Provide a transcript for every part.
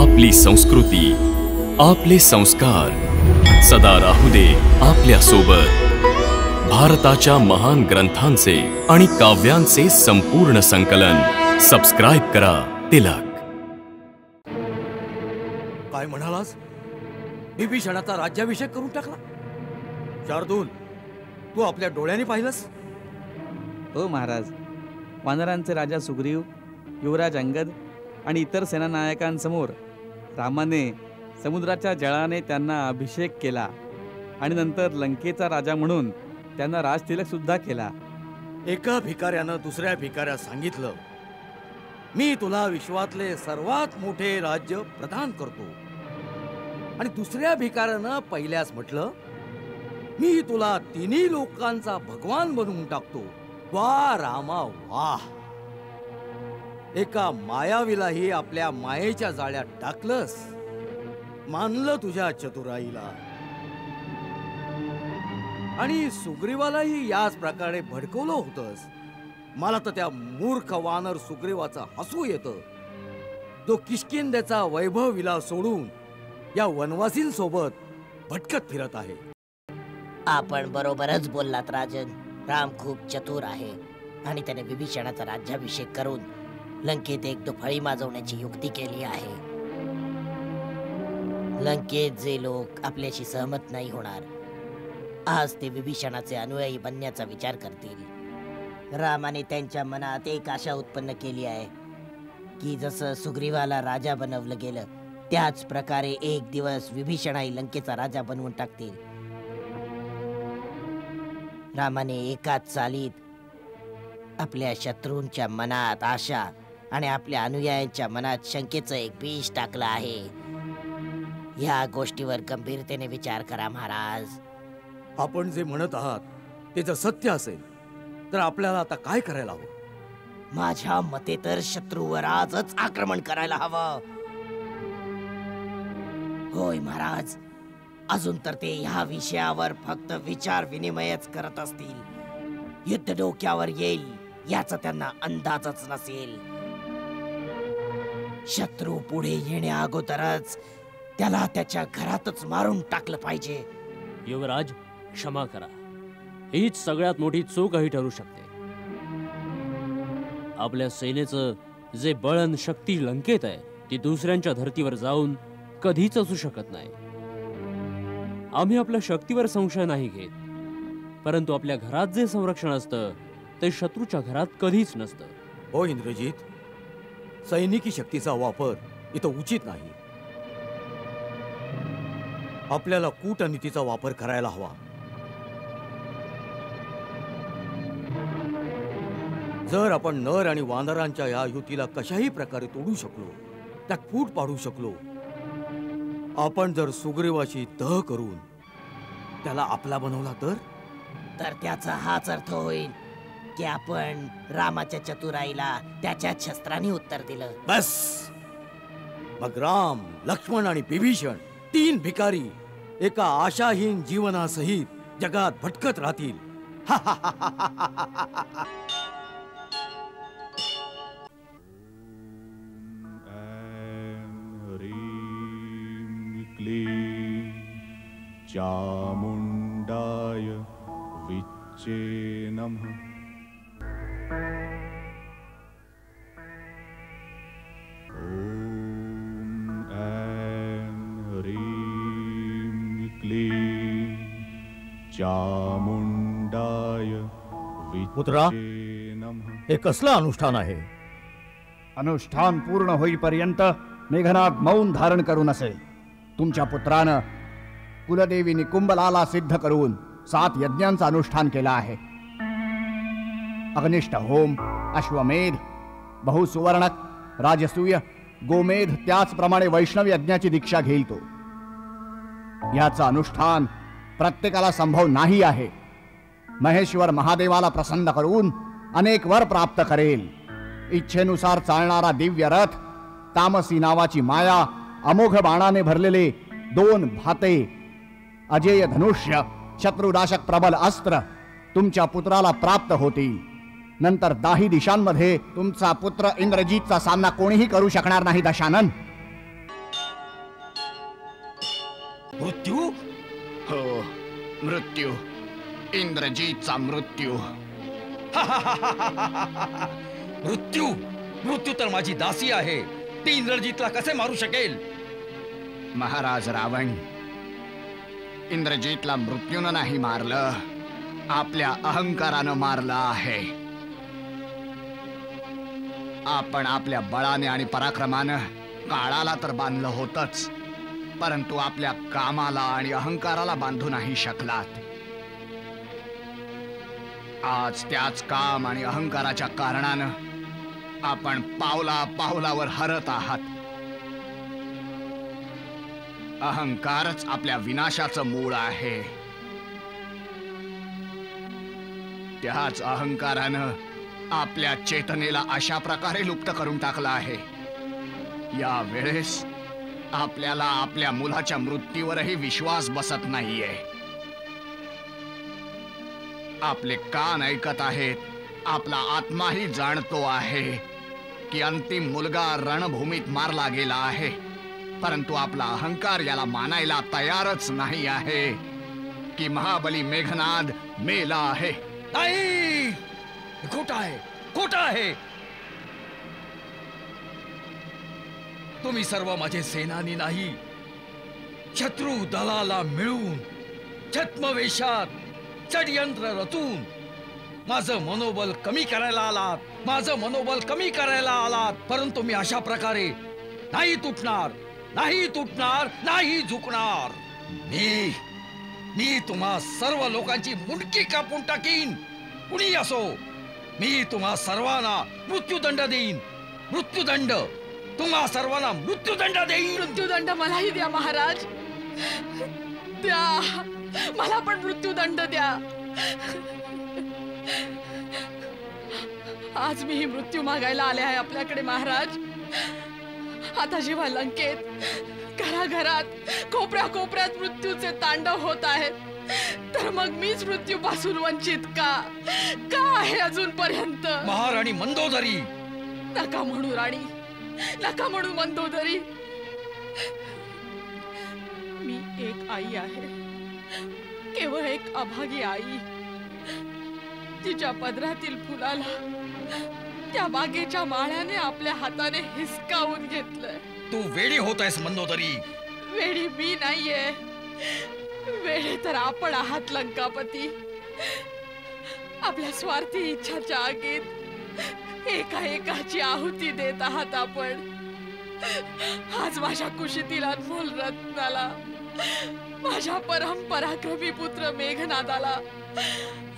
आपली संस्कृती, आपले संस्कार सदा राहू दे आपल्या सोबत। भारताच्या महान ग्रंथांचे आणि काव्यांचे संपूर्ण संकलन सबस्क्राइब करा तिलक। काय म्हणालास? विभीषणाचा राज्याभिषेक करून टाकला? शार्दूल, तू आपल्या डोळ्यांनी पाहिलंस? हो महाराज, वानरांचे राजा सुग्रीव, युवराज अंगद आणि इतर सेनानायकांसमोर रामाने समुद्राच्या जळाने त्यांना अभिषेक केला आणि नंतर लंकेचा राजा म्हणून त्यांना राजतिलक सुद्धा केला। एका भिकाऱ्यानं दुसऱ्या भिकाऱ्यास सांगितलं, मी तुला विश्वातले सर्वात मोठे राज्य प्रदान करतो, आणि दुसऱ्या भिकाऱ्यानं पहिल्यास म्हटलं, मी तुला तिन्ही लोकांचा भगवान बनवून टाकतो। वा रामा वाह! एका मायावीलाही आपल्या मायेच्या जाळ्यात टाकलंस, मानलं तुझ्या चतुराईला, आणि सुग्रीवालाही याच प्रकारे भडकवलं होतंस। मला तर त्या मूर्ख वानर सुग्रीवाचा हसू येतं, जो किष्किंधेचा वैभव विला सोडून या वनवासींसोबत भटकत फिरत आहे। आपण बरोबरच बोललात राजन। राम खूप चतुर आहे आणि त्याने विभीषणाचा राज्याभिषेक करून लंकेत एक दुफळी माजवण्याची युक्ती केली आहे। लंकेत जे लोक आपल्याशी सहमत नाही होणार, आज ते विभीषणाचे अनुयायी बनण्याचा विचार करतील। रामाने त्यांच्या मनात एक आशा उत्पन्न केली आहे की जसं सुग्रीवाला राजा बनवलं गेलं, त्याच प्रकारे एक दिवस विभीषणाही लंकेचा राजा बनवून टाकतील। रामाने एकाच चालीत आपल्या शत्रूंच्या मनात आशा आणि आपल्या अनुयायांच्या मनात शंकेचं एक बीज टाकलं आहे। या गोष्टीवर गंभीरतेने विचार करा महाराज। आपण जे म्हणत आहात ते जर सत्य असेल तर आपल्याला आता काय करायला हवं? माझ्या मते तर शत्रूवर आजच आक्रमण करायला हवं। होय महाराज, अजून तर ते ह्या विषयावर फक्त विचार विनिमयच करत असतील। युद्ध डोक्यावर येईल याचा त्यांना अंदाजच नसेल। शत्रू पुढे येण्या अगोदरच त्याला त्याच्या घरातच मारून टाकलं पाहिजे। युवराज, क्षमा करा, हीच सगळ्यात मोठी चूकही ठरू शकते। आपल्या सेनेचं जे बळ आणि शक्ती लंकेत आहे, ती दुसऱ्यांच्या धर्तीवर जाऊन कधीच असू शकत नाही। आम्ही आपल्या शक्तीवर संशय नाही घेत, परंतु आपल्या घरात जे संरक्षण असतं ते शत्रूच्या घरात कधीच नसतं। हो इंद्रजीत, सैनिकी शक्तीचा वापर इथं उचित नाही। आपल्याला कूटनीतीचा वापर करायला हवा। जर आपण नर आणि वानरांच्या या युतीला कशाही प्रकारे तोडू शकलो, त्यात फूट पाडू शकलो, आपण जर सुग्रीवाशी तह करून त्याला आपला बनवला तर त्याचा हाच अर्थ होईल की आपण रामाच्या चतुराईला त्याच्या शस्त्रांनी उत्तर दिलं। बस, मग राम, लक्ष्मण आणि विभीषण तीन भिकारी एका आशाहीन जीवनासहित जगात भटकत राहतील। चामुंडाय विच्चे नमः। ओम ऐं ह्रीं क्लीं चामुंडाय पुत्रा, विच्चे नमः। हे कसलं अनुष्ठान आहे? अनुष्ठान पूर्ण होईपर्यंत मेघनाद मौन धारण करून असेल। तुमच्या पुत्रानं कुलदेवी निकुंभलाला सिद्ध करून 7 यज्ञांचं अनुष्ठान केलं आहे। अग्निष्ठ होम, अश्वमेध, बहुसुवर्णक, राजसूय, गोमेध, त्याचप्रमाणे वैष्णव यज्ञाची दीक्षा घेईल तो। याचं अनुष्ठान प्रत्येकाला संभव नाही आहे। महेश्वर महादेवाला प्रसन्न करून अनेक वर प्राप्त करेल। इच्छेनुसार चालणारा दिव्य रथ, तामसी नावाची माया, अमोघ बाणाने भरलेले 2 भाते, अजेय धनुष्य, शत्रुनाशक प्रबल अस्त्र तुमच्या पुत्राला प्राप्त होतील। नंतर 10 दिशांमध्ये तुमचा पुत्र इंद्रजीतचा सामना कोणीही करू शकणार नाही दशानन। मृत्यू, इंद्रजीतचा मृत्यू. मृत्यू मृत्यू तर माझी दासी आहे. ती इंद्रजीतला कसे मारू शकेल? महाराज रावण, इंद्रजीतला मृत्यूनं नाही मारलं, आपल्या अहंकारानं मारलं आहे. आपण आपल्या बळाने आणि पराक्रमानं काळाला तर बांधलं होतच, परंतु आपल्या कामाला आणि अहंकाराला बांधू नाही शकलात. आज त्याच काम आणि अहंकाराच्या कारणानं आपण पावला पावलावर हरत आहात. अहंकारच आपल्या विनाशाचं मूळ आहे. त्याच अहंकारानं आपल्या चेतनेला अशा प्रकारे लुप्त करून टाकला आहे. या वेळेस आपल्याला आपल्या मुलाच्या मृत्यूवरही विश्वास बसत नाहीये. आपले कान ऐकत आहेत, आपला आत्माही जाणतो आहे की अंतिम मुलगा रणभूमीत मारला गेला आहे, परंतु आपला अहंकार याला मानायला तयारच नाही आहे की महाबली मेघनाद मेला आहे. नाही, खोटं आहे, खोटं आहे. तुम्ही सर्व माझे सेनानी नाही. शत्रू दलाला मिळून छद्मवेशात षड्यंत्र रचून माझं मनोबल कमी करायला आलात, माझं मनोबल कमी करायला आलात. परंतु मी अशा प्रकारे नाही तुटणार, नाही तुटणार, नाही झुकणार. मी तुम्हा सर्व लोकांची मुंडकी कापून टाकीन. कुणी असो, मी तुम्हा सर्वांना मृत्यूदंड देईन. मृत्यूदंड, तुम्हा सर्वांना मृत्यूदंड देईन. मृत्यूदंड मलाही द्या महाराज, द्या, मला पण मृत्यूदंड द्या. आज मी ही मृत्यू मागायला आले आहे आपल्याकडे महाराज. आता जेव्हा लंकेत घराघरात कोपऱ्या कोपऱ्यात मृत्यूचे तांडव होत आहेत, तर मग मीच मृत्यूपासून वंचित का आहे अजूनपर्यंत? महाराणी मंदोदरी, नका म्हणू राणी, नका म्हणू मंदोदरी. मी एक आई आहे, केवळ एक अभागी आई. तिच्या पदरातील फुलाला त्या बागेच्या माळ्याने आपल्या हाताने हिसकावून घेतलंय. तू वेडी होत आहेस मंदोदरी. वेडी मी नाहीये, वेडे तर आपण आहात लंकापती. आपल्या स्वार्थी इच्छाच्या आगीत एका एकाची आहुती देत आहात आपण. आज माझ्या कुशीतील अनमोल रत्नाला, माझ्या परमपराक्रमी पुत्र मेघनादाला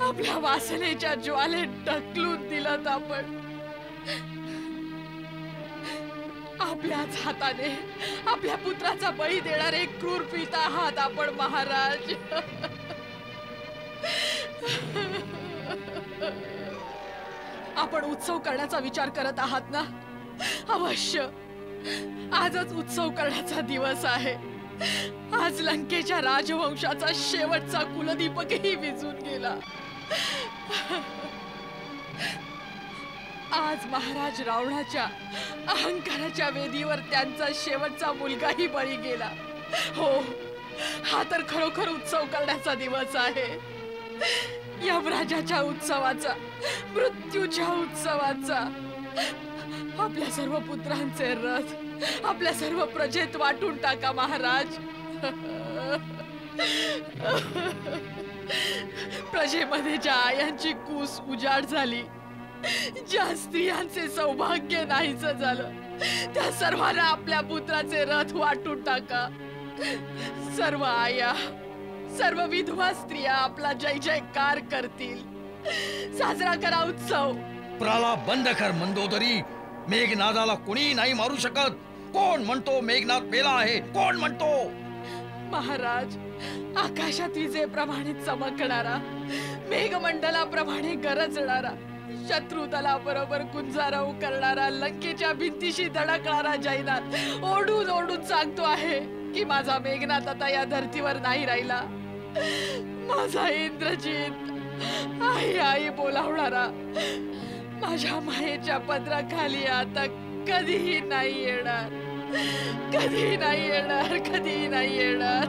आपल्या वासनेच्या ज्वालेत ढकलून दिलत आपण. आपल्याच हाताने आपल्या पुत्राचा बळी देणारे क्रूर पिता आहात आपण महाराज. आपण उत्सव करण्याचा विचार करत आहात ना? अवश्य, आजच उत्सव करण्याचा दिवस आहे. आज लंकेच्या राजवंशाचा शेवटचा कुलदीपकही विझून गेला. आज महाराज रावणाच्या अहंकाराच्या वेदीवर त्यांचा शेवटचा मुलगाही बळी गेला. हो, हा तर खरोखर उत्सव करण्याचा दिवस आहे. यमराजाच्या उत्सवाचा, मृत्यूच्या उत्सवाचा. आपल्या सर्व पुत्रांचे रथ आपल्या सर्व प्रजेत वाटून टाका महाराज. प्रजेमध्ये ज्या आयांची कूस उजाड झाली, ज्या स्त्रियांचे सौभाग्य नाहीच झालं, त्या सर्वांना आपल्या पुत्राचे रथ वाटून टाका. सर्व आया, सर्व विधवा स्त्रिया आपला जय जयकार करतील. साजरा करा उत्सव. प्रलाप बंद कर मंदोदरी. मेघनादाला कोणी नाही मारू शकत. कोण म्हणतो मेघनाद मेला आहे? कोण म्हणतो? महाराज, आकाशात विजेप्रमाणे चमकणारा, मेघमंडलाप्रमाणे गरजणारा, शत्रुदलाबरोबर गुंजारव करणारा, लंकेच्या भिंतीशी धडकणारा जयनाथ ओढून ओढून सांगतो आहे की माझा मेघनाथ आता या धर्तीवर नाही राहिला. माझा इंद्रजीत आई आई बोलावणारा माझ्या मायेच्या पदराखाली आता कधीही नाही येणार. कधीही नाही येणार, कधीही नाही येणार.